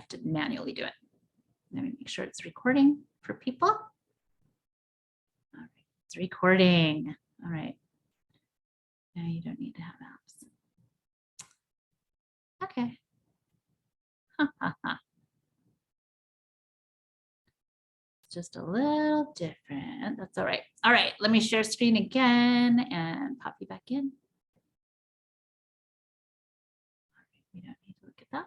have to manually do it. Let me make sure it's recording for people. All right, it's recording. All right. Now you don't need to have apps. Okay. It's just a little different. That's all right. All right, let me share screen again and pop you back in. We don't need to look at that.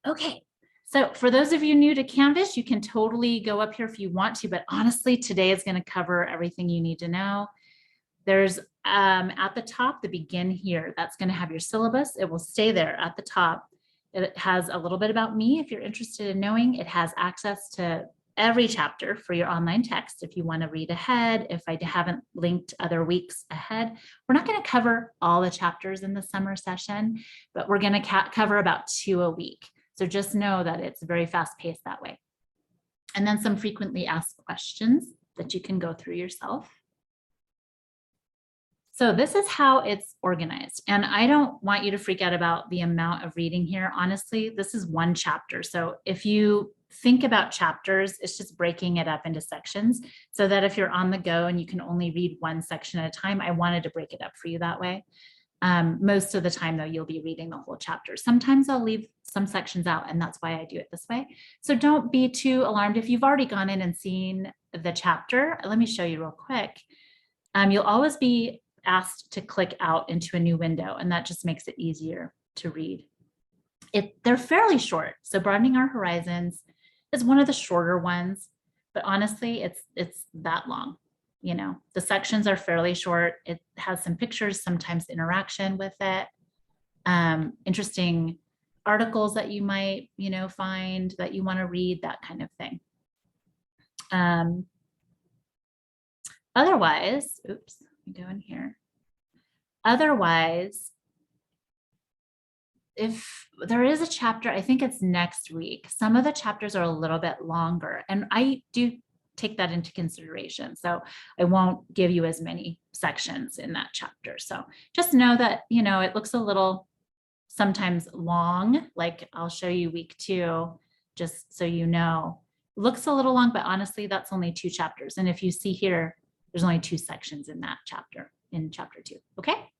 Okay, so for those of you new to Canvas, you can totally go up here if you want to, but honestly, today is going to cover everything you need to know. There's at the top, the begin here, that's going to have your syllabus. It will stay there at the top. It has a little bit about me if you're interested in knowing. It has access to every chapter for your online text if you want to read ahead. If I haven't linked other weeks ahead, we're not going to cover all the chapters in the summer session, but we're going to cover about 2 a week. So just know that it's very fast paced that way. And then some frequently asked questions that you can go through yourself. So this is how it's organized. And I don't want you to freak out about the amount of reading here. Honestly, this is 1 chapter. So if you think about chapters, it's just breaking it up into sections so that if you're on the go and you can only read 1 section at a time, I wanted to break it up for you that way. Most of the time though, you'll be reading the whole chapter. Sometimes I'll leave some sections out and that's why I do it this way. So don't be too alarmed. If you've already gone in and seen the chapter, let me show you real quick. You'll always be asked to click out into a new window and that just makes it easier to read. They're fairly short. So Broadening Our Horizons is one of the shorter ones, but honestly, it's that long. You know, the sections are fairly short. It has some pictures, sometimes interaction with it, interesting articles that you might, you know, find that you want to read, that kind of thing. Otherwise, oops, let me go in here. Otherwise, if there is a chapter, I think it's next week. Some of the chapters are a little bit longer and I do take that into consideration. So I won't give you as many sections in that chapter. So just know that, you know, it looks a little sometimes long, like I'll show you week 2, just so you know, looks a little long, but honestly, that's only 2 chapters. And if you see here, there's only 2 sections in that chapter, in chapter 2, okay?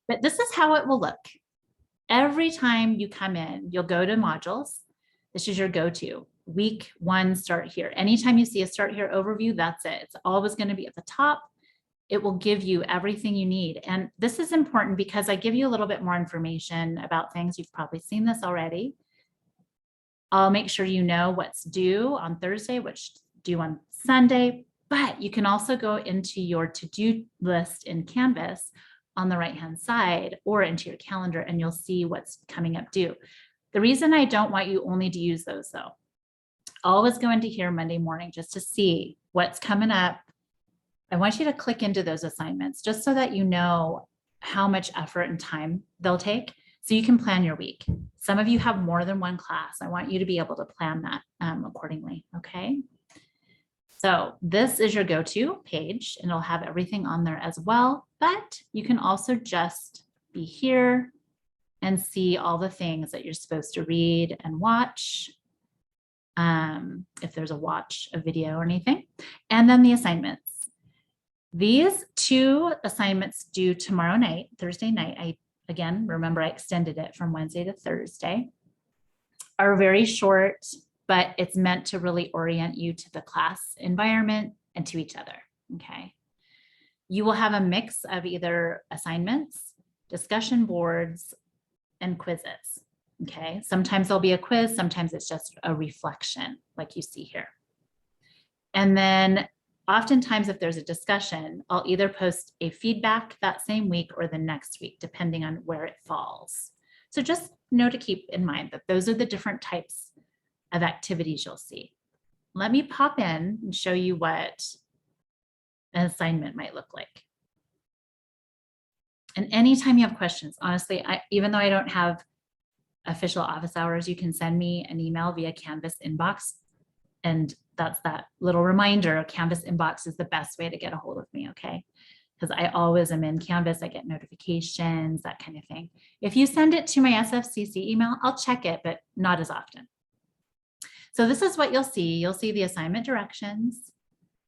But this is how it will look. Every time you come in, you'll go to modules. This is your go-to. Week 1, start here. Anytime you see a start here overview, that's it. It's always going to be at the top. It will give you everything you need. And this is important because I give you a little bit more information about things. You've probably seen this already. I'll make sure you know what's due on Thursday, what's due on Sunday, but you can also go into your to-do list in Canvas on the right-hand side or into your calendar and you'll see what's coming up due. The reason I don't want you only to use those though, always go into here Monday morning just to see what's coming up. I want you to click into those assignments just so that you know how much effort and time they'll take so you can plan your week. Some of you have more than 1 class. I want you to be able to plan that accordingly, okay? So this is your go-to page and it'll have everything on there as well, but you can also just be here and see all the things that you're supposed to read and watch. If there's a video or anything, and then the assignments. These 2 assignments due tomorrow night, Thursday night, again, remember I extended it from Wednesday to Thursday, are very short, but it's meant to really orient you to the class environment and to each other, okay? You will have a mix of either assignments, discussion boards, and quizzes. Okay, sometimes there'll be a quiz, sometimes it's just a reflection like you see here. And then oftentimes if there's a discussion, I'll either post a feedback that same week or the next week, depending on where it falls. So just know to keep in mind that those are the different types of activities you'll see. Let me pop in and show you what an assignment might look like. And anytime you have questions, honestly, even though I don't have official office hours, you can send me an email via Canvas inbox. And that's that little reminder, Canvas inbox is the best way to get a hold of me, okay? because I always am in Canvas. I get notifications, that kind of thing. If you send it to my SFCC email, I'll check it, but not as often. So this is what you'll see. You'll see the assignment directions.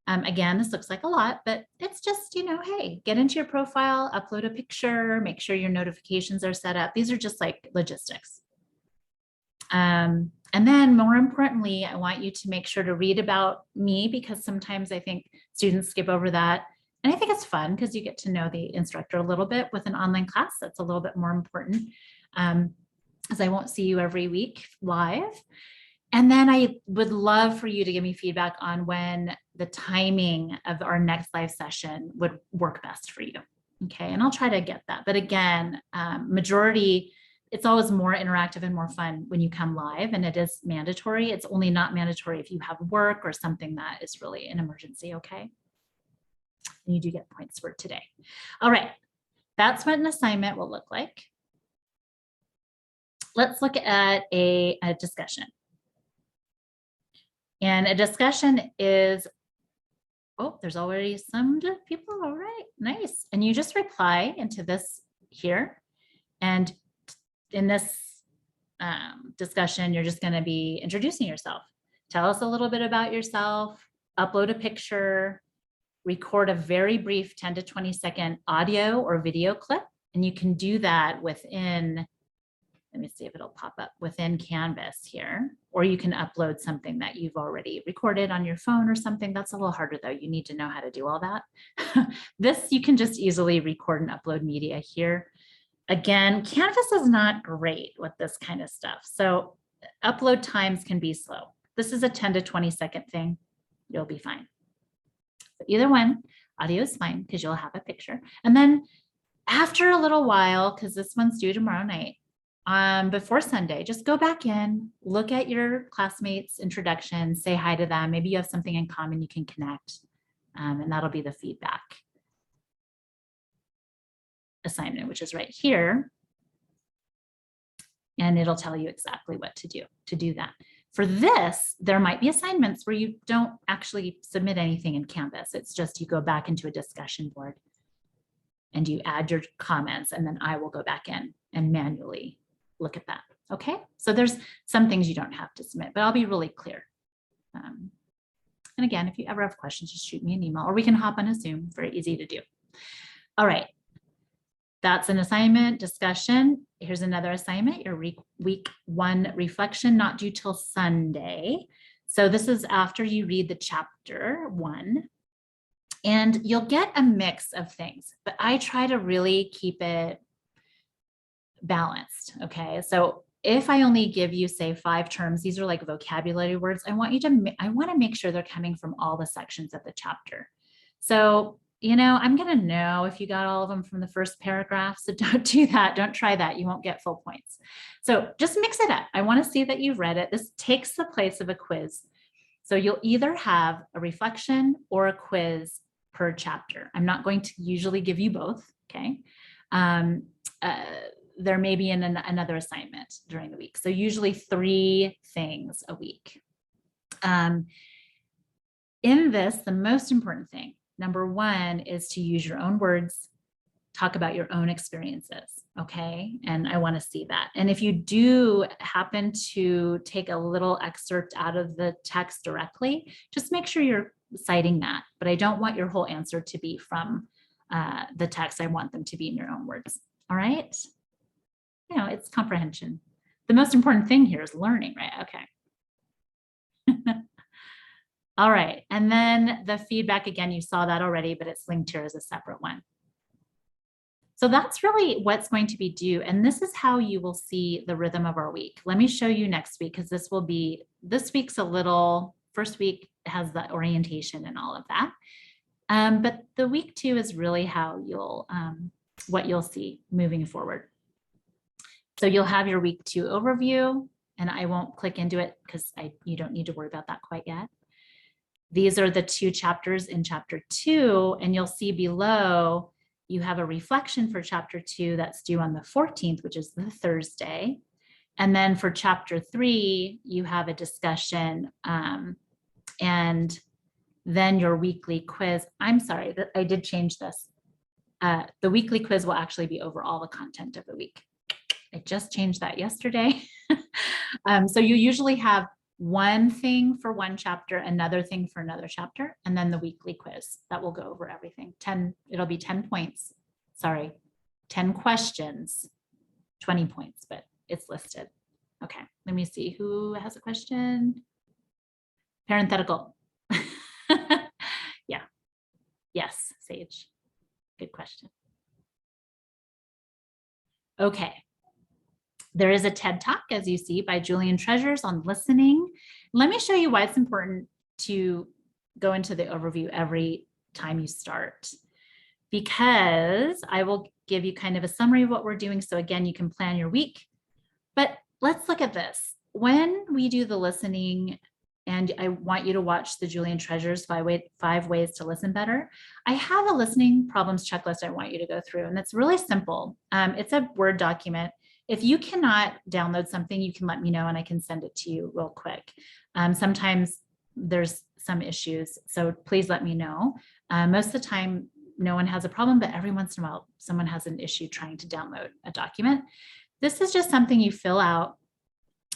Again, this looks like a lot, but it's just, hey, get into your profile, upload a picture, make sure your notifications are set up. These are just like logistics. And then more importantly, I want you to make sure to read about me, because sometimes I think students skip over that. And I think it's fun because you get to know the instructor a little bit with an online class. That's a little bit more important, as I won't see you every week live. And then I would love for you to give me feedback on when the timing of our next live session would work best for you. Okay, and I'll try to get that. But again, majority, it's always more interactive and more fun when you come live, and it is mandatory. It's only not mandatory if you have work or something that is really an emergency, okay? And you do get points for today. All right, that's what an assignment will look like. Let's look at a discussion. And a discussion is, oh, there's already some people. All right, nice. And you just reply into this here. And in this discussion, you're just going to be introducing yourself. Tell us a little bit about yourself, upload a picture, record a very brief 10 to 20 second audio or video clip. And you can do that within, let me see if it'll pop up within Canvas here, or you can upload something that you've already recorded on your phone or something. That's a little harder though. You need to know how to do all that. This, you can just easily record and upload media here. Again, Canvas is not great with this kind of stuff. So upload times can be slow. This is a 10 to 20 second thing. You'll be fine. So either one, audio is fine because you'll have a picture. And then after a little while, because this one's due tomorrow night, before Sunday, just go back in, look at your classmates' introductions, say hi to them. Maybe you have something in common you can connect, and that'll be the feedback assignment, which is right here. And it'll tell you exactly what to do that. For this, there might be assignments where you don't actually submit anything in Canvas. It's just you go back into a discussion board and you add your comments, and then I will go back in and manually look at that. Okay, so there's some things you don't have to submit, but I'll be really clear. And again, if you ever have questions, just shoot me an email, or we can hop on a Zoom. Very easy to do. All right, that's an assignment discussion. Here's another assignment, your week 1 reflection, not due till Sunday. So this is after you read the chapter 1. And you'll get a mix of things, but I try to really keep it balanced. Okay, so if I only give you, say, 5 terms, these are like vocabulary words. I want to make sure they're coming from all the sections of the chapter. So, I'm going to know if you got all of them from the first paragraph. So don't do that. Don't try that. You won't get full points. So just mix it up. I want to see that you've read it. This takes the place of a quiz. So you'll either have a reflection or a quiz per chapter. I'm not going to usually give you both. Okay. There may be another assignment during the week. So usually 3 things a week. In this, the most important thing, number 1, is to use your own words, talk about your own experiences. Okay. And I want to see that. And if you do happen to take a little excerpt out of the text directly, just make sure you're citing that. But I don't want your whole answer to be from the text. I want them to be in your own words. All right. It's comprehension. The most important thing here is learning, right? Okay. All right. And then the feedback, again, you saw that already, but it's linked here as a separate one. So that's really what's going to be due. And this is how you will see the rhythm of our week. Let me show you next week, because this week's first week has the orientation and all of that. But the week 2 is really how what you'll see moving forward. So you'll have your week 2 overview, and I won't click into it because you don't need to worry about that quite yet. These are the 2 chapters in chapter 2, and you'll see below you have a reflection for chapter 2 that's due on the 14th, which is the Thursday. And then for chapter 3, you have a discussion and then your weekly quiz. I'm sorry that I did change this. The weekly quiz will actually be over all the content of the week. I just changed that yesterday. So you usually have one thing for one chapter, another thing for another chapter, and then the weekly quiz that will go over everything. It'll be 10 points. Sorry, 10 questions, 20 points, but it's listed. Okay, let me see who has a question. Parenthetical. Yeah. Yes, Sage. Good question. Okay. There is a TED Talk, as you see, by Julian Treasures on listening. Let me show you why it's important to go into the overview every time you start, because I will give you kind of a summary of what we're doing. So again, you can plan your week, but let's look at this. When we do the listening, and I want you to watch the Julian Treasures 5 ways to listen better, I have a listening problems checklist I want you to go through, and it's really simple. It's a Word document. If you cannot download something, you can let me know and I can send it to you real quick. Sometimes there's some issues, so please let me know. Most of the time, no one has a problem, but every once in a while, someone has an issue trying to download a document. This is just something you fill out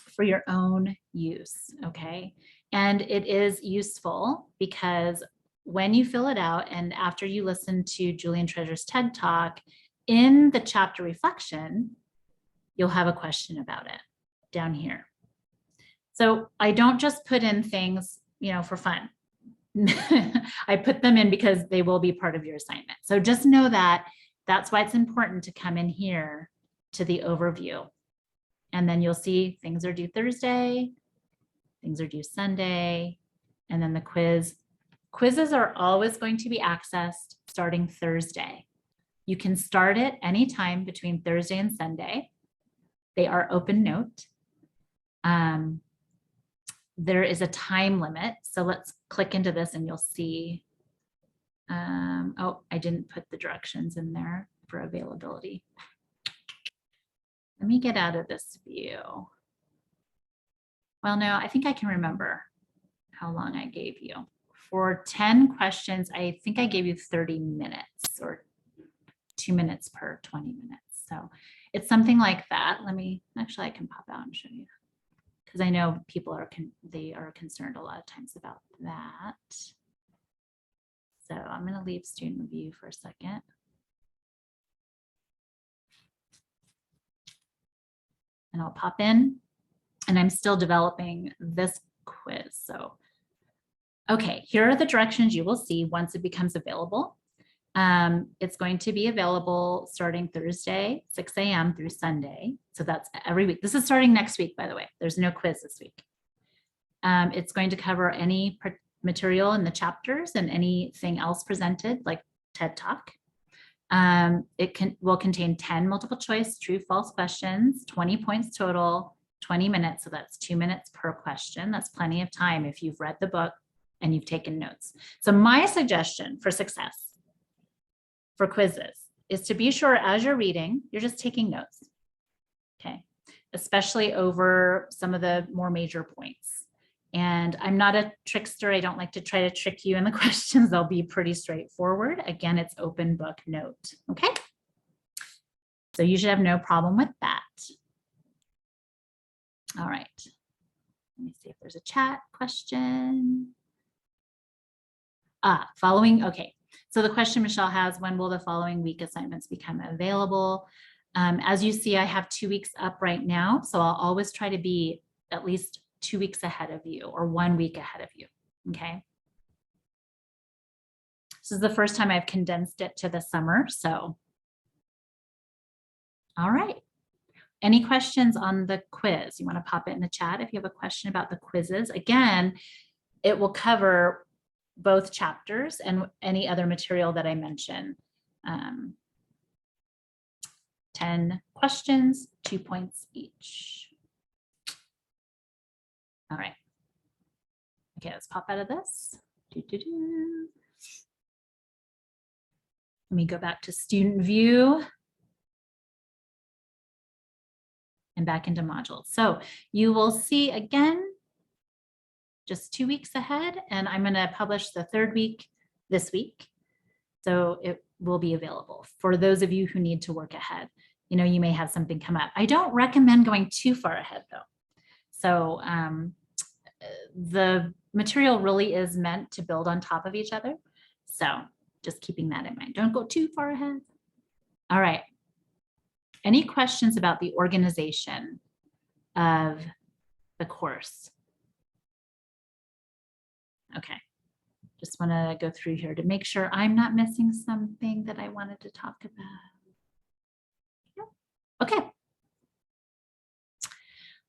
for your own use, okay? And it is useful because when you fill it out and after you listen to Julian Treasures' TED Talk, in the chapter reflection, you'll have a question about it down here. So I don't just put in things, for fun. I put them in because they will be part of your assignment. So just know that that's why it's important to come in here to the overview. And then you'll see things are due Thursday, things are due Sunday, and then the quiz. Quizzes are always going to be accessed starting Thursday. You can start it anytime between Thursday and Sunday. They are open note. There is a time limit. So let's click into this and you'll see. Oh, I didn't put the directions in there for availability. Let me get out of this view. Well, no, I think I can remember how long I gave you. For 10 questions, I think I gave you 30 minutes or 2 minutes per 20 minutes. So it's something like that. I can pop out and show you, because I know people are concerned a lot of times about that. So I'm going to leave student view for a second. And I'll pop in, and I'm still developing this quiz. So, okay, here are the directions you will see once it becomes available. It's going to be available starting Thursday, 6 a.m. through Sunday. So that's every week. This is starting next week, by the way. There's no quiz this week. It's going to cover any material in the chapters and anything else presented, like TED Talk. It will contain 10 multiple choice true false questions, 20 points total, 20 minutes. So that's 2 minutes per question. That's plenty of time if you've read the book and you've taken notes. So my suggestion for success for quizzes is to be sure as you're reading, you're just taking notes, okay? Especially over some of the more major points. And I'm not a trickster. I don't like to try to trick you in the questions. They'll be pretty straightforward. Again, it's open book note, okay? So you should have no problem with that. All right, let me see if there's a chat question. Okay. So the question Michelle has, when will the following week assignments become available? As you see, I have 2 weeks up right now. So I'll always try to be at least 2 weeks ahead of you or 1 week ahead of you, okay? This is the first time I've condensed it to the summer, so. All right. Any questions on the quiz? You want to pop it in the chat if you have a question about the quizzes. Again, it will cover both chapters and any other material that I mentioned. 10 questions, 2 points each. All right. Okay, let's pop out of this. Let me go back to student view and back into modules. So you will see again, just 2 weeks ahead, and I'm going to publish the 3rd week this week. So it will be available for those of you who need to work ahead. You know, you may have something come up. I don't recommend going too far ahead though. So the material really is meant to build on top of each other. So just keeping that in mind. Don't go too far ahead. All right. Any questions about the organization of the course? Okay. Just want to go through here to make sure I'm not missing something that I wanted to talk about. Yep. Okay.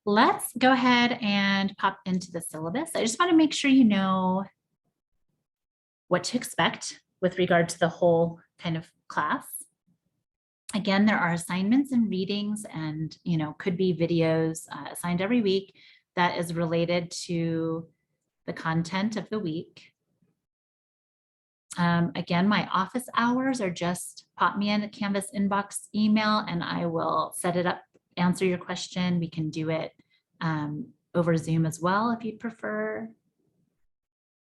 Let's go ahead and pop into the syllabus. I just want to make sure you know what to expect with regard to the whole kind of class. Again, there are assignments and readings and, you know, could be videos assigned every week that is related to the content of the week. Again, my office hours are just pop me in a Canvas inbox email and I will set it up, answer your question. We can do it over Zoom as well if you'd prefer.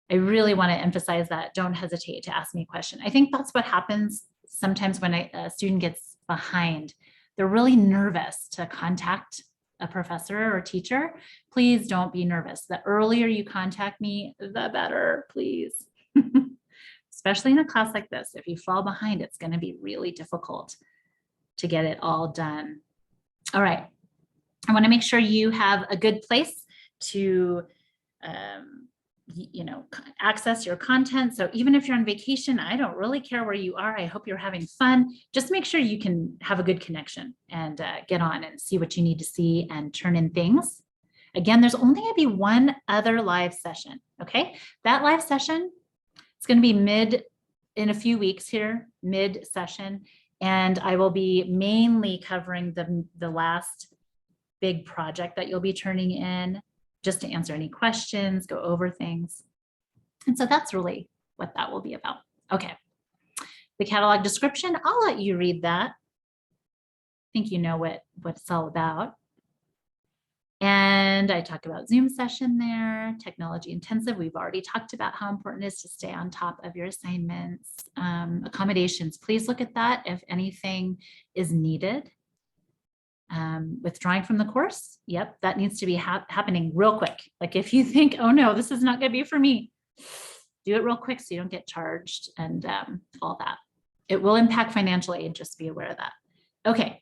I really want to emphasize that. Don't hesitate to ask me a question. I think that's what happens sometimes when a student gets behind. They're really nervous to contact a professor or teacher. Please don't be nervous. The earlier you contact me, the better, please. Especially in a class like this. If you fall behind, it's going to be really difficult to get it all done. All right. I want to make sure you have a good place to you know, access your content. So even if you're on vacation, I don't really care where you are. I hope you're having fun. Just make sure you can have a good connection and get on and see what you need to see and turn in things. Again, there's only going to be one other live session. Okay. That live session, it's going to be in a few weeks here, mid session. And I will be mainly covering the last big project that you'll be turning in, just to answer any questions, go over things. And so that's really what that will be about. Okay. The catalog description, I'll let you read that. I think you know what it's all about. And I talk about Zoom session there, technology intensive. We've already talked about how important it is to stay on top of your assignments. Accommodations, please look at that if anything is needed. Withdrawing from the course, yep, that needs to be happening real quick. Like if you think, oh no, this is not going to be for me, do it real quick so you don't get charged and all that. It will impact financial aid, just be aware of that. Okay.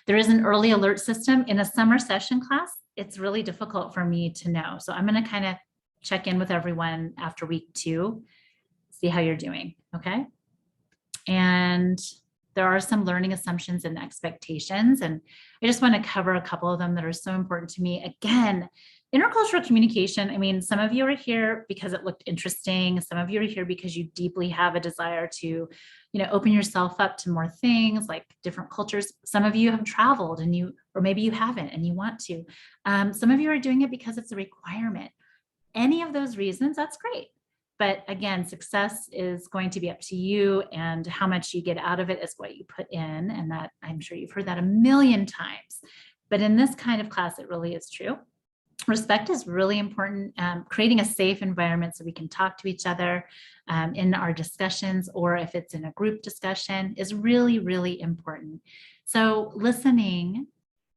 There is an early alert system in a summer session class. It's really difficult for me to know. So I'm going to kind of check in with everyone after week 2, see how you're doing. Okay. And there are some learning assumptions and expectations, and I just want to cover a couple of them that are so important to me. Again, intercultural communication. I mean, some of you are here because it looked interesting. Some of you are here because you deeply have a desire to, you know, open yourself up to more things like different cultures. Some of you have traveled and or maybe you haven't and you want to. Some of you are doing it because it's a requirement. Any of those reasons, that's great. But again, success is going to be up to you, and how much you get out of it is what you put in. And that, I'm sure you've heard that a million times, but in this kind of class, it really is true. Respect is really important. Creating a safe environment so we can talk to each other in our discussions, or if it's in a group discussion, is really, really important. So listening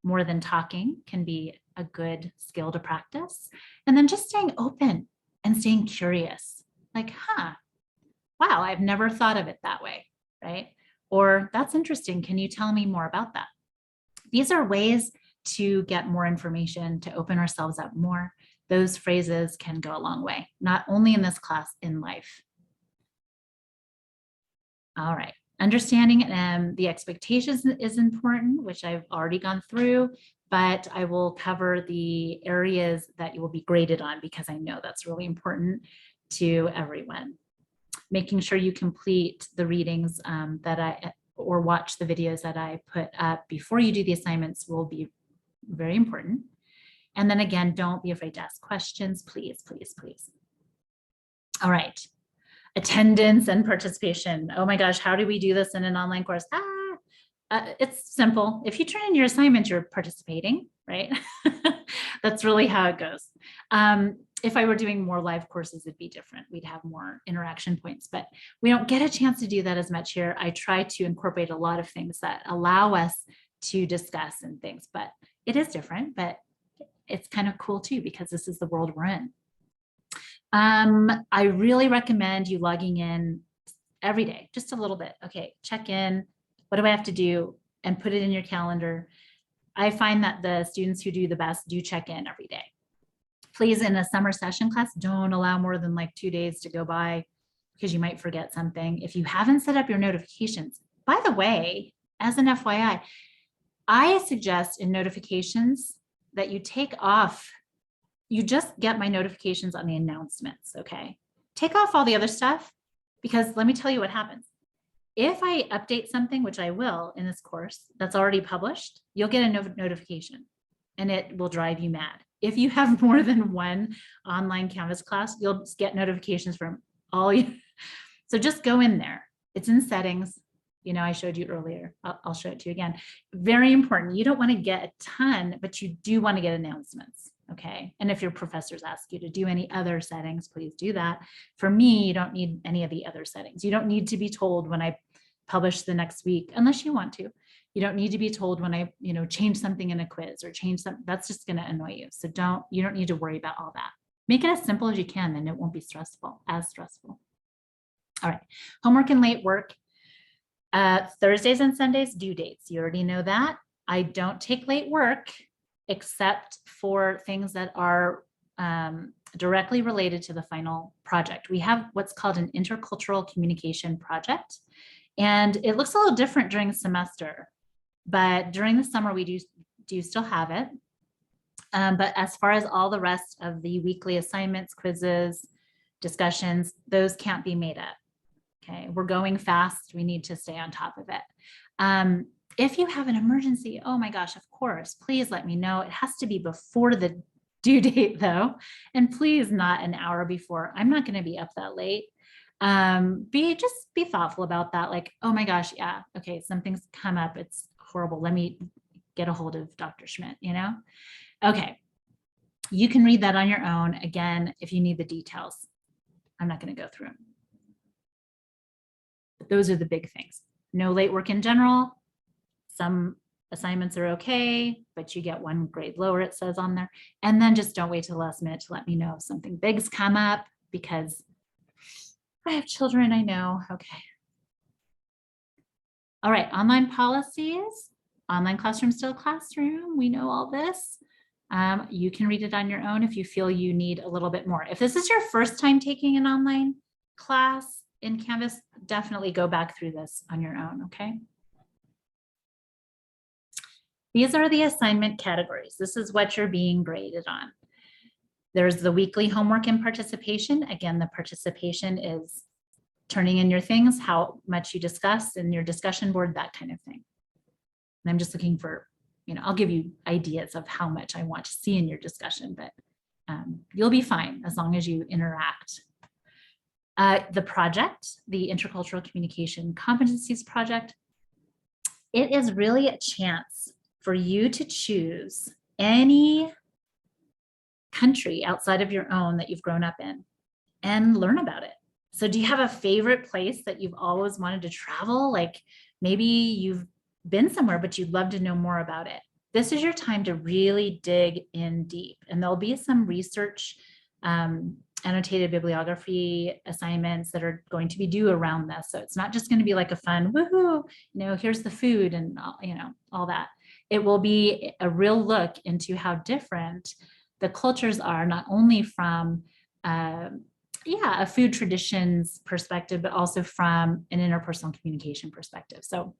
more than talking can be a good skill to practice. And then just staying open and staying curious. Like, wow, I've never thought of it that way, right? Or that's interesting. Can you tell me more about that? These are ways to get more information, to open ourselves up more. Those phrases can go a long way, not only in this class, in life. All right. Understanding the expectations is important, which I've already gone through, but I will cover the areas that you will be graded on because I know that's really important to everyone. Making sure you complete the readings or watch the videos that I put up before you do the assignments will be very important. And then again, don't be afraid to ask questions, please, please, please. All right. Attendance and participation. Oh my gosh, how do we do this in an online course? It's simple. If you turn in your assignment, you're participating, right? That's really how it goes. If I were doing more live courses, it'd be different. We'd have more interaction points, but we don't get a chance to do that as much here. I try to incorporate a lot of things that allow us to discuss and things, but it is different, but it's kind of cool too, because this is the world we're in. I really recommend you logging in every day, just a little bit. Okay, check in. What do I have to do? And put it in your calendar. I find that the students who do the best do check in every day. Please, in a summer session class, don't allow more than like 2 days to go by because you might forget something. If you haven't set up your notifications, by the way, as an FYI, I suggest in notifications that you take off, you just get my notifications on the announcements, okay? Take off all the other stuff, because let me tell you what happens. If I update something, which I will in this course that's already published, you'll get a notification and it will drive you mad. If you have more than one online Canvas class, you'll get notifications from all you. So just go in there. It's in settings. You know, I showed you earlier. I'll show it to you again. Very important. You don't want to get a ton, but you do want to get announcements. Okay. And if your professors ask you to do any other settings, please do that. For me, you don't need any of the other settings. You don't need to be told when I publish the next week, unless you want to. You don't need to be told when I, change something in a quiz or change something. That's just going to annoy you. So you don't need to worry about all that. Make it as simple as you can, then it won't be as stressful. All right. Homework and late work. Thursdays and Sundays, due dates. You already know that. I don't take late work except for things that are directly related to the final project. We have what's called an intercultural communication project, and it looks a little different during the semester, but during the summer we do still have it. But as far as all the rest of the weekly assignments, quizzes, discussions, those can't be made up. Okay, we're going fast. We need to stay on top of it. If you have an emergency, oh my gosh, of course, please let me know. It has to be before the due date though. And please not an hour before. I'm not going to be up that late. Just be thoughtful about that. Like, oh my gosh, yeah, okay, something's come up. It's horrible. Let me get a hold of Dr. Schmidt, Okay, you can read that on your own. Again, if you need the details, I'm not going to go through them. But those are the big things. No late work in general. Some assignments are okay, but you get 1 grade lower, it says on there. And then just don't wait till the last minute to let me know if something big's come up, because I have children, I know. Okay. All right, online policies. Online classroom, still classroom. We know all this. You can read it on your own if you feel you need a little bit more. If this is your first time taking an online class in Canvas, definitely go back through this on your own, okay? These are the assignment categories. This is what you're being graded on. There's the weekly homework and participation. Again, the participation is turning in your things, how much you discuss in your discussion board, that kind of thing. And I'm just looking for, I'll give you ideas of how much I want to see in your discussion, but you'll be fine as long as you interact. The project, the Intercultural Communication Competencies Project, it is really a chance for you to choose any country outside of your own that you've grown up in and learn about it. So do you have a favorite place that you've always wanted to travel? Like maybe you've been somewhere, but you'd love to know more about it. This is your time to really dig in deep, and there'll be some research, annotated bibliography assignments that are going to be due around this. So it's not just going to be like a fun, woohoo, here's the food and all that. It will be a real look into how different the cultures are, not only from a food traditions perspective, but also from an interpersonal communication perspective. So,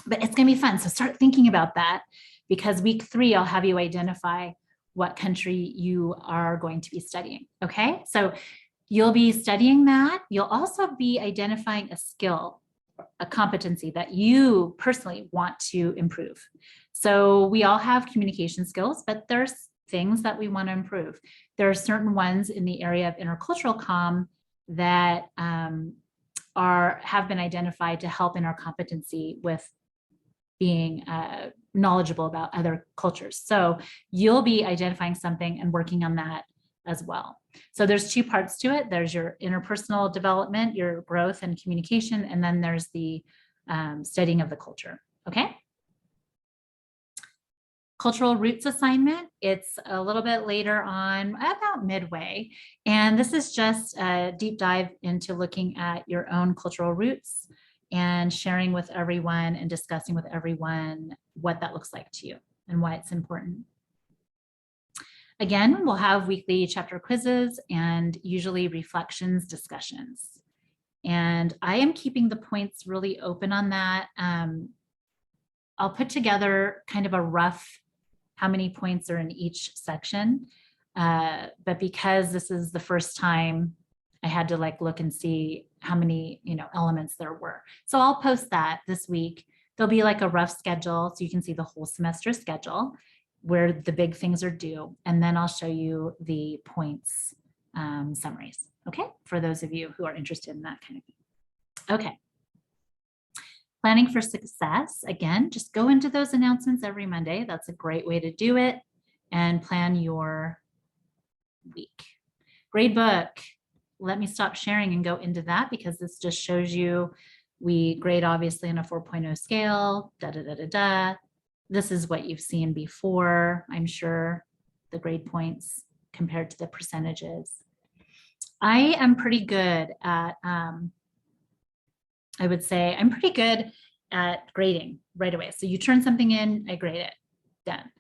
but it's going to be fun. So start thinking about that, because week 3, I'll have you identify what country you are going to be studying. Okay, so you'll be studying that. You'll also be identifying a skill, a competency that you personally want to improve. So we all have communication skills, but there's things that we want to improve. There are certain ones in the area of intercultural comm that have been identified to help in our competency with being knowledgeable about other cultures. So you'll be identifying something and working on that as well. So there's two parts to it. There's your interpersonal development, your growth and communication, and then there's the studying of the culture. Okay. Cultural roots assignment. It's a little bit later on, about midway. And this is just a deep dive into looking at your own cultural roots and sharing with everyone and discussing with everyone what that looks like to you and why it's important. Again, we'll have weekly chapter quizzes and usually reflections, discussions. And I am keeping the points really open on that. I'll put together kind of a rough how many points are in each section. But because this is the first time, I had to like look and see how many, elements there were. So I'll post that this week. There'll be like a rough schedule so you can see the whole semester schedule where the big things are due. And then I'll show you the points summaries, okay? For those of you who are interested in that kind of thing. Okay. Planning for success, again, just go into those announcements every Monday. That's a great way to do it and plan your week. Gradebook, let me stop sharing and go into that because this just shows you we grade obviously on a 4.0 scale, This is what you've seen before, I'm sure, the grade points compared to the percentages. I am pretty good at, I would say I'm pretty good at grading right away. So you turn something in, I grade it, done.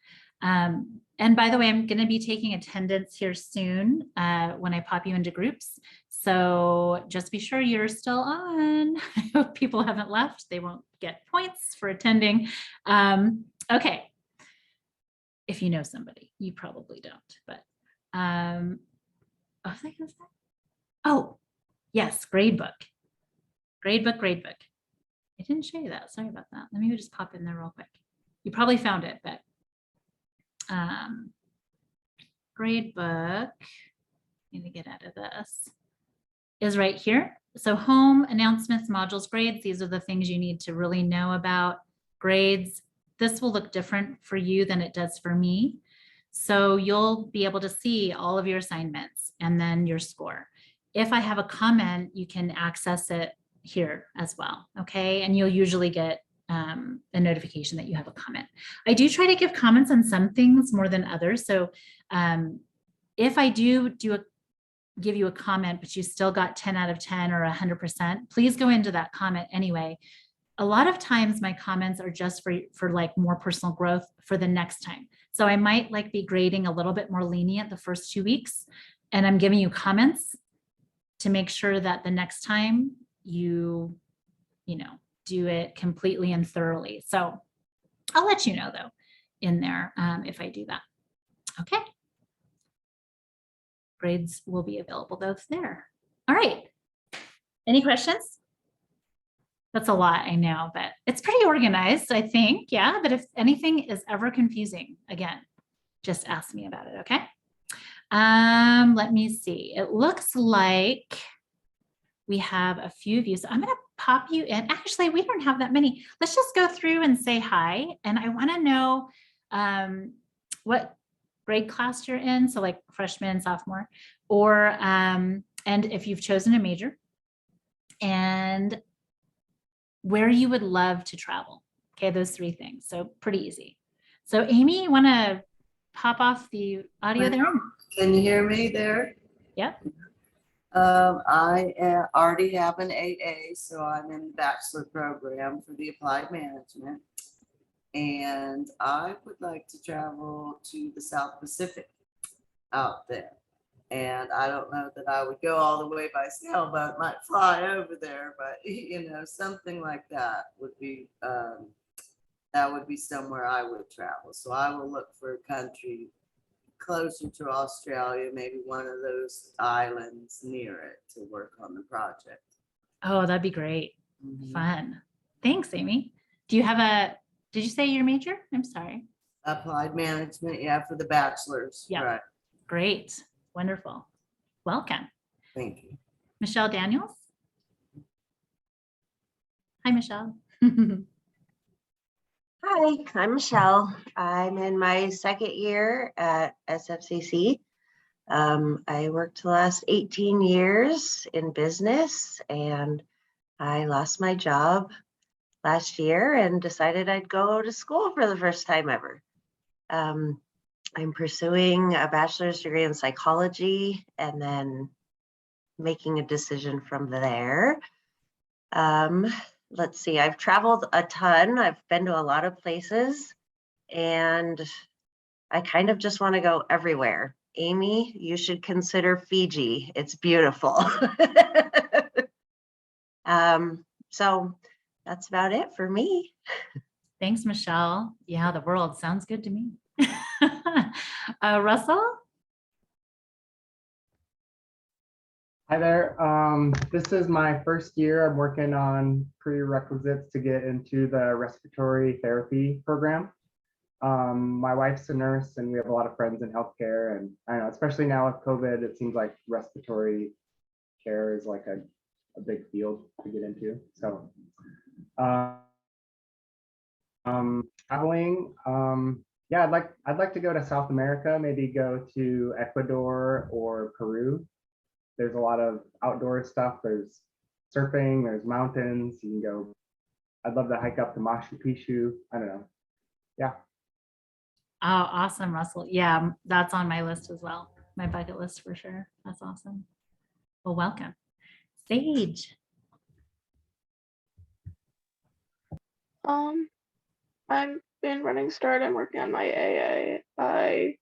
And by the way, I'm going to be taking attendance here soon when I pop you into groups. So just be sure you're still on. I hope people haven't left. They won't get points for attending. Okay. If you know somebody, you probably don't, but oh, yes, gradebook. Gradebook. I didn't show you that. Sorry about that. Let me just pop in there real quick. You probably found it, but gradebook, need to get out of this, is right here. So home, announcements, modules, grades. These are the things you need to really know about. Grades. This will look different for you than it does for me. So you'll be able to see all of your assignments and then your score. If I have a comment, you can access it here as well, okay? And you'll usually get a notification that you have a comment. I do try to give comments on some things more than others. So if I give you a comment, but you still got 10 out of 10 or 100%, please go into that comment anyway. A lot of times my comments are just for like more personal growth for the next time. So I might like be grading a little bit more lenient the first 2 weeks, and I'm giving you comments to make sure that the next time you do it completely and thoroughly. So I'll let you know though in there if I do that. Okay. Grades will be available though there. All right. Any questions? That's a lot, I know, but it's pretty organized, I think. Yeah, but if anything is ever confusing, again, just ask me about it, okay? Let me see. It looks like we have a few of you. So I'm going to pop you in. Actually, we don't have that many. Let's just go through and say hi. And I want to know what grade class you're in. So like freshman, sophomore, or, and if you've chosen a major, and where you would love to travel. Okay, those 3 things. So pretty easy. So Amy, you want to pop off the audio there? Can you hear me there? Yep. I already have an AA, so I'm in the bachelor program for the applied management. And I would like to travel to the South Pacific out there. And I don't know that I would go all the way by sailboat, might fly over there, but something like that would be somewhere I would travel. So I will look for a country closer to Australia, maybe one of those islands near it to work on the project. Oh, that'd be great. Fun. Thanks, Amy. Do you have did you say your major? I'm sorry. Applied management, yeah, for the bachelor's. Yeah. Right. Great. Wonderful. Welcome. Thank you. Michelle Daniels. Hi, Michelle. Hi, I'm Michelle. I'm in my 2nd year at SFCC. I worked the last 18 years in business, and I lost my job last year and decided I'd go to school for the first time ever. I'm pursuing a bachelor's degree in psychology and then making a decision from there. Let's see, I've traveled a ton. I've been to a lot of places, and I kind of just want to go everywhere. Amy, you should consider Fiji. It's beautiful. So that's about it for me. Thanks, Michelle. Yeah, the world sounds good to me. Russell? Hi there. This is my first year. I'm working on prerequisites to get into the respiratory therapy program. My wife's a nurse, and we have a lot of friends in healthcare. And I know, especially now with COVID, it seems like respiratory care is like a big field to get into. So, traveling. Yeah, I'd like to go to South America. Maybe go to Ecuador or Peru. There's a lot of outdoor stuff. There's surfing, there's mountains. You can go. I'd love to hike up to Machu Picchu. I don't know. Yeah. Oh, awesome, Russell. Yeah, that's on my list as well. My bucket list for sure. That's awesome. Well, welcome. Sage. I've been running Start. I'm working on my AA. I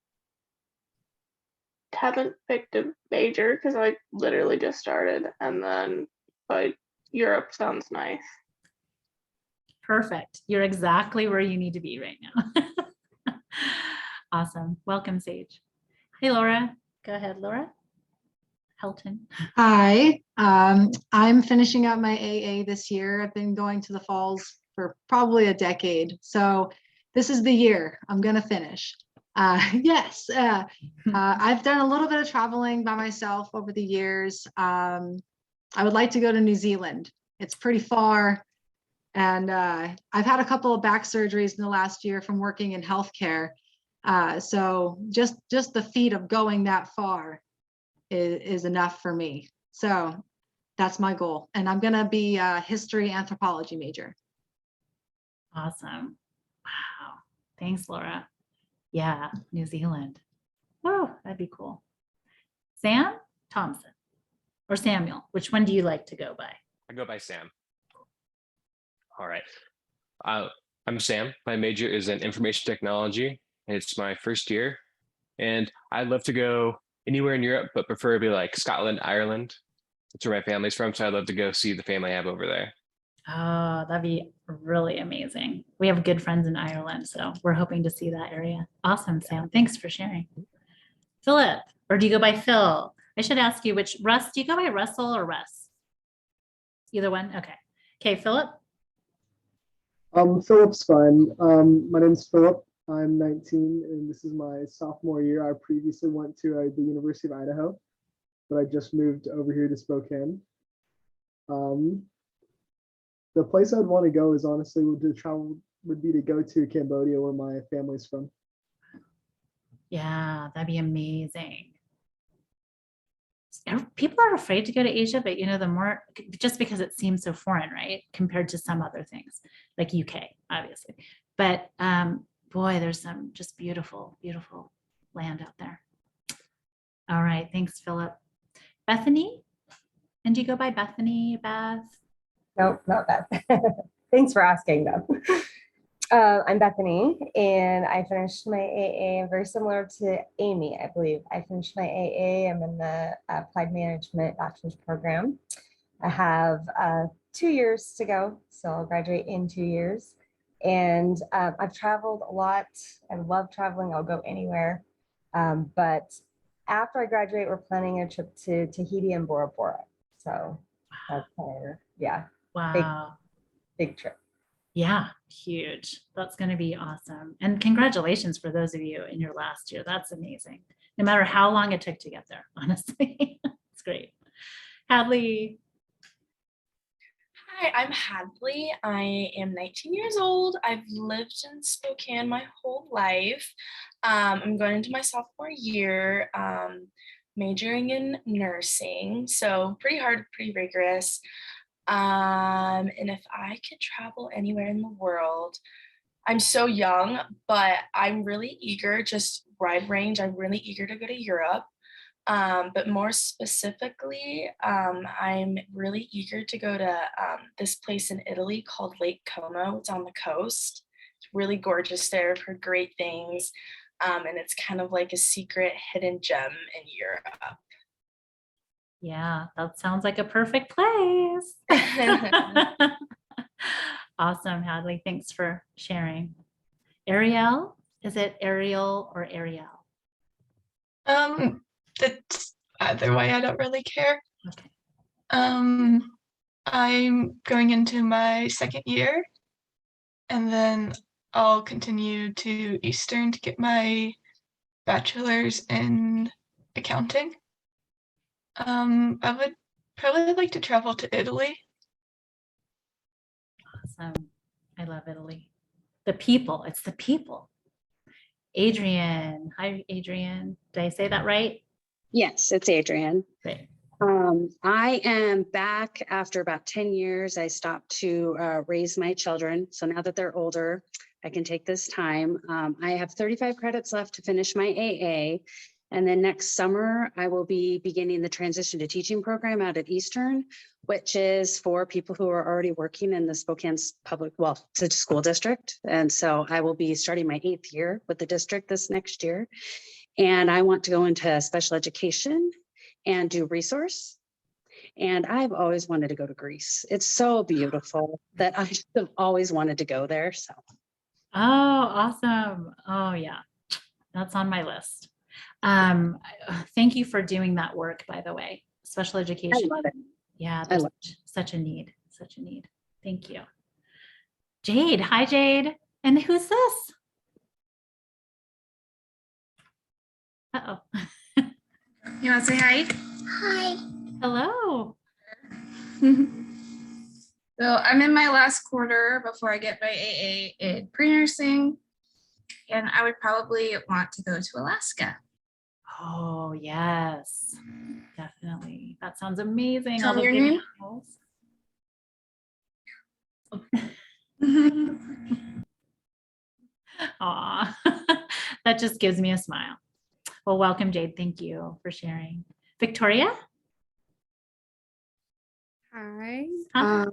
haven't picked a major because I literally just started, and then but Europe sounds nice. Perfect. You're exactly where you need to be right now. Awesome. Welcome, Sage. Hey, Laura. Go ahead, Laura. Helton. Hi, I'm finishing up my AA this year. I've been going to the falls for probably a decade. So this is the year I'm going to finish. Yes, I've done a little bit of traveling by myself over the years. I would like to go to New Zealand. It's pretty far. And I've had a couple of back surgeries in the last year from working in healthcare. So just the feat of going that far is enough for me. So that's my goal. And I'm going to be a history anthropology major. Awesome. Wow. Thanks, Laura. Yeah, New Zealand. Oh, that'd be cool. Sam Thompson or Samuel, which one do you like to go by? I go by Sam. All right. I'm Sam. My major is in information technology, and it's my first year. And I'd love to go anywhere in Europe, but preferably like Scotland, Ireland. That's where my family's from, so I'd love to go see the family I have over there. Oh, that'd be really amazing. We have good friends in Ireland, so we're hoping to see that area. Awesome, Sam. Thanks for sharing. Philip, or do you go by Phil? I should ask you which. Russ, do you go by Russell or Russ? Either one? Okay. Okay, Philip. Philip's fine. My name's Philip. I'm 19 and this is my sophomore year. I previously went to the University of Idaho, but I just moved over here to Spokane. The place I'd want to go is honestly would be to go to Cambodia, where my family's from. Yeah, that'd be amazing. People are afraid to go to Asia, but the more, just because it seems so foreign, right? Compared to some other things like UK, obviously. But boy, there's some just beautiful, beautiful land out there. All right. Thanks, Philip. Bethany? And do you go by Bethany, Beth? Nope, not Beth. Thanks for asking, though. I'm Bethany, and I finished my AA very similar to Amy, I believe. I finished my AA. I'm in the Applied Management Bachelor's program. I have 2 years to go, so I'll graduate in 2 years. And I've traveled a lot. I love traveling. I'll go anywhere. But after I graduate, we're planning a trip to Tahiti and Bora Bora. So that's yeah. Wow. Big trip. Yeah, huge. That's going to be awesome. And congratulations for those of you in your last year. That's amazing. No matter how long it took to get there, honestly. It's great. Hadley. Hi, I'm Hadley. I am 19 years old. I've lived in Spokane my whole life. I'm going into my sophomore year. majoring in nursing. So pretty hard, pretty rigorous. And if I could travel anywhere in the world, I'm so young, but I'm really eager, just wide range. I'm really eager to go to Europe. But more specifically, I'm really eager to go to this place in Italy called Lake Como. It's on the coast. It's really gorgeous there. I've heard great things. And it's kind of like a secret hidden gem in Europe. Yeah, that sounds like a perfect place. Awesome, Hadley. Thanks for sharing. Ariel, is it Ariel or Ariel? That's either way, I don't really care. Okay. I'm going into my second year, and then I'll continue to Eastern to get my bachelor's in accounting. I would probably like to travel to Italy. Awesome. I love Italy. The people, it's the people. Adrienne. Hi, Adrienne. Did I say that right? Yes, it's Adrienne. Great. I am back after about 10 years. I stopped to raise my children. So now that they're older, I can take this time. I have 35 credits left to finish my AA. And then next summer, I will be beginning the transition to teaching program out at Eastern, which is for people who are already working in the Spokane's public, well, it's a school district. And so I will be starting my 8th year with the district this next year. And I want to go into special education and do resource. And I've always wanted to go to Greece. It's so beautiful that I just have always wanted to go there. So. Oh, awesome. Oh yeah, that's on my list. Thank you for doing that work, by the way. Special education. I love it. Yeah, I there's love such a need, such a need. Thank you. Jade, hi Jade. And who's this? Uh-oh. You want to say hi? Hi. Hello. So I'm in my last quarter before I get my AA in pre-nursing, and I would probably want to go to Alaska. Oh, yes, definitely. That sounds amazing. Tell All me the your big name. animals. Aw, that just gives me a smile. Well, welcome, Jade. Thank you for sharing. Victoria? Hi. Hi.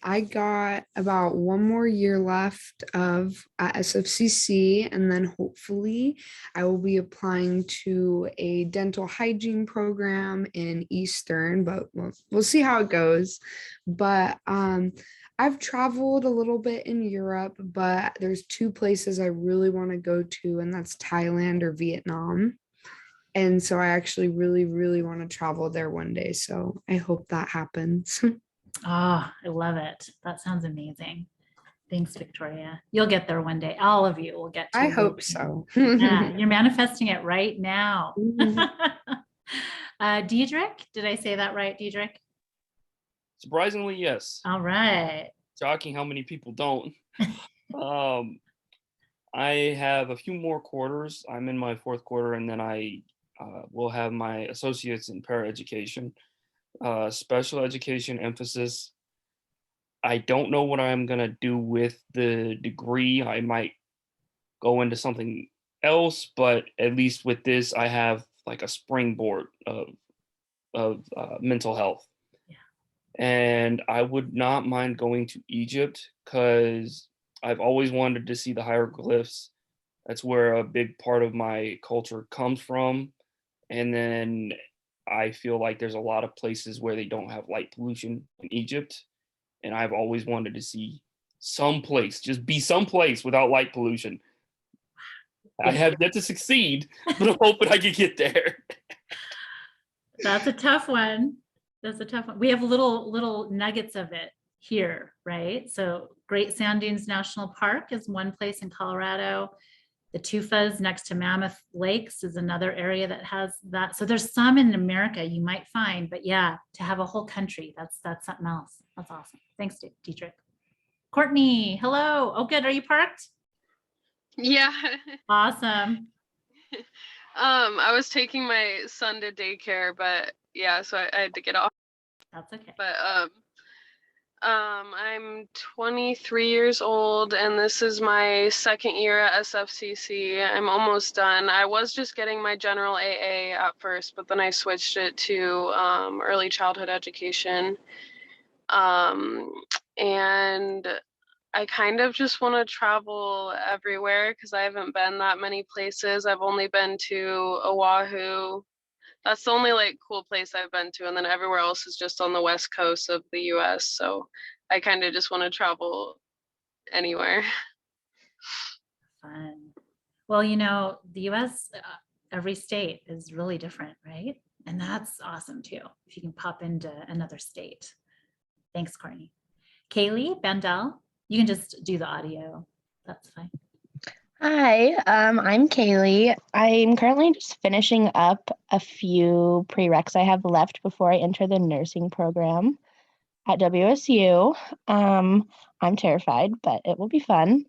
I got about one more year left of at SFCC, and then hopefully I will be applying to a dental hygiene program in Eastern, but we'll see how it goes. But I've traveled a little bit in Europe, but there's 2 places I really want to go to, and that's Thailand or Vietnam. And so I actually really, really want to travel there one day. So I hope that happens. Oh, I love it. That sounds amazing. Thanks, Victoria. You'll get there one day. All of you will get to. I hope so. Yeah, you're manifesting it right now. Diedrich, did I say that right, Diedrich? Surprisingly, yes. All right. Shocking how many people don't. I have a few more quarters. I'm in my 4th quarter, and then I will have my associates in paraeducation, special education emphasis. I don't know what I'm going to do with the degree. I might go into something else, but at least with this, I have like a springboard of mental health. And I would not mind going to Egypt because I've always wanted to see the hieroglyphs. That's where a big part of my culture comes from. And then I feel like there's a lot of places where they don't have light pollution in Egypt. And I've always wanted to see some place, just be someplace without light pollution. I have yet to succeed, but I'm hoping I can get there. That's a tough one. That's a tough one. We have little nuggets of it here, right? So Great Sand Dunes National Park is one place in Colorado. The Tufas next to Mammoth Lakes is another area that has that. So there's some in America you might find, but yeah, to have a whole country, that's something else. That's awesome. Thanks, Dietrich. Courtney, hello. Oh, good. Are you parked? Yeah. Awesome. I was taking my son to daycare, but yeah, so I had to get off. That's okay. But I'm 23 years old, and this is my second year at SFCC. I'm almost done. I was just getting my general AA at first, but then I switched it to early childhood education. And I kind of just want to travel everywhere because I haven't been that many places. I've only been to Oahu. That's the only like cool place I've been to, and then everywhere else is just on the west coast of the US. So I kind of just want to travel anywhere. Fun. Well, you know, the US, every state is really different, right? And that's awesome too, if you can pop into another state. Thanks, Courtney. Kaylee Bendel, you can just do the audio. That's fine. Hi, I'm Kaylee. I'm currently just finishing up a few prereqs I have left before I enter the nursing program at WSU. I'm terrified, but it will be fun.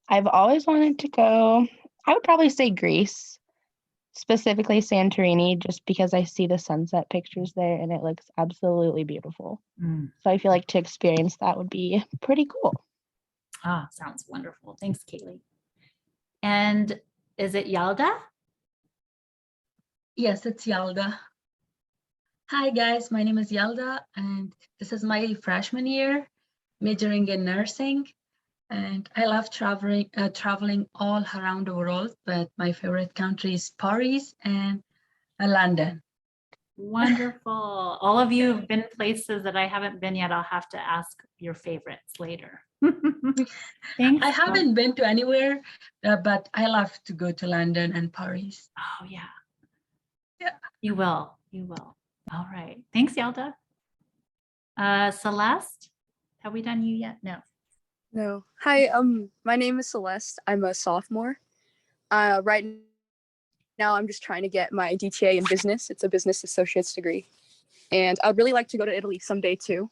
I've always wanted to go, I would probably say Greece, specifically Santorini, just because I see the sunset pictures there and it looks absolutely beautiful. So I feel like to experience that would be pretty cool. Ah, sounds wonderful. Thanks, Kaylee. And is it Yalda? Yes, it's Yalda. Hi guys, my name is Yalda and this is my freshman year majoring in nursing, and I love traveling all around the world, but my favorite country is Paris and London. Wonderful. All of you have been places that I haven't been yet. I'll have to ask your favorites later. Thanks. I haven't been to anywhere, but I love to go to London and Paris. Oh yeah. Yeah. You will. You will. All right. Thanks, Yalda. Celeste, have we done you yet? No. No. Hi, my name is Celeste. I'm a sophomore. Right now I'm just trying to get my DTA in business. It's a business associate's degree. And I'd really like to go to Italy someday too.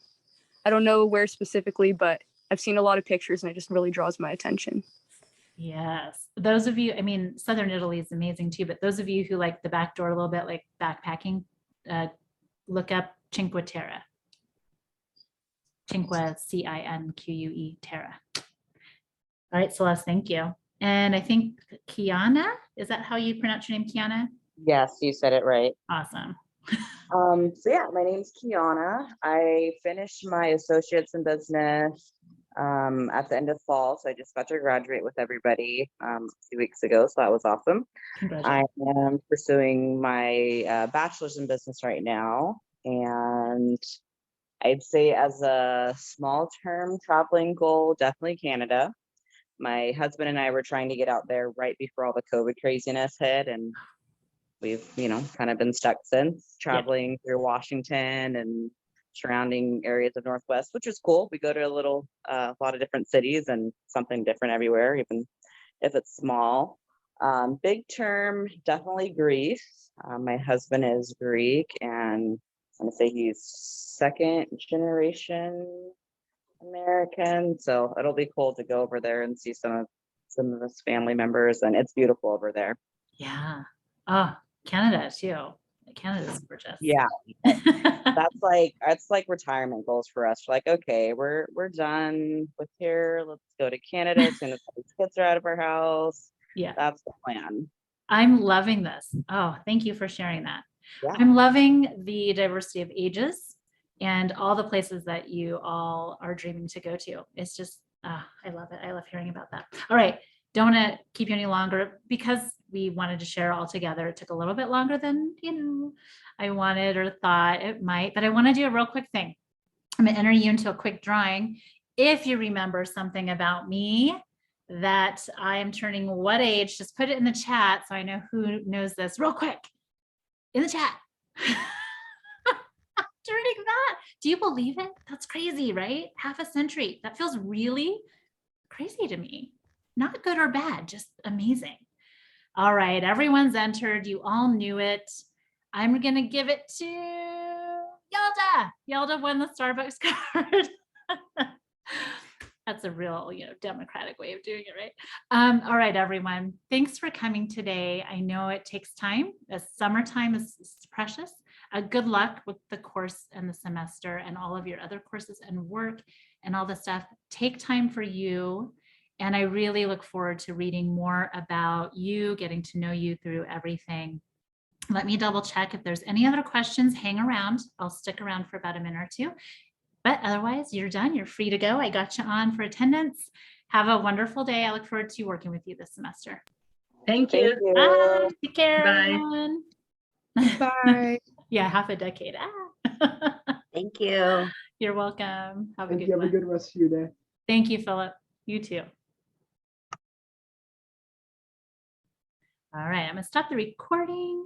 I don't know where specifically, but I've seen a lot of pictures and it just really draws my attention. Yes. Those of you, I mean, Southern Italy is amazing too, but those of you who like the back door a little bit, like backpacking, look up Cinque Terre. Cinque, C-I-N-Q-U-E, Terra. All right, Celeste, thank you. And I think Kiana, is that how you pronounce your name, Kiana? Yes, you said it right. Awesome. So yeah, my name's Kiana. I finished my associates in business at the end of fall. So I just got to graduate with everybody a few weeks ago. So that was awesome. I am pursuing my bachelor's in business right now. And I'd say as a small term traveling goal, definitely Canada. My husband and I were trying to get out there right before all the COVID craziness hit, and we've, kind of been stuck since, traveling through Washington and surrounding areas of Northwest, which is cool. We go to a lot of different cities and something different everywhere, even if it's small. Big term, definitely Greece. My husband is Greek, and I'm gonna say he's second generation American. So it'll be cool to go over there and see some of his family members, and it's beautiful over there. Yeah. Oh, Canada too. Canada's gorgeous. Yeah. That's like retirement goals for us. We're like, okay, we're done with here. Let's go to Canada as soon as these kids are out of our house. Yeah. That's the plan. I'm loving this. Oh, thank you for sharing that. Yeah. I'm loving the diversity of ages and all the places that you all are dreaming to go to. It's just, I love it. I love hearing about that. All right. Don't want to keep you any longer because we wanted to share all together. It took a little bit longer than, I wanted or thought it might, but I want to do a real quick thing. I'm going to enter you into a quick drawing. If you remember something about me that I am turning what age, just put it in the chat so I know who knows this real quick in the chat. Turning that. Do you believe it? That's crazy, right? Half a century. That feels really crazy to me. Not good or bad, just amazing. All right, everyone's entered. You all knew it. I'm going to give it to Yalda. Yalda won the Starbucks card. That's a real, democratic way of doing it, right? All right, everyone. Thanks for coming today. I know it takes time. As summertime is precious. Good luck with the course and the semester and all of your other courses and work and all the stuff. Take time for you. And I really look forward to reading more about you, getting to know you through everything. Let me double check if there's any other questions. Hang around. I'll stick around for about a minute or two. But otherwise, you're done. You're free to go. I got you on for attendance. Have a wonderful day. I look forward to working with you this semester. Thank you. Bye. Take care, Bye. everyone. Bye. Yeah, half a decade. Thank you. You're welcome. Have a Thank good you. Have one. a good rest of your day. Thank you, Philip. You too. All right, I'm gonna stop the recording.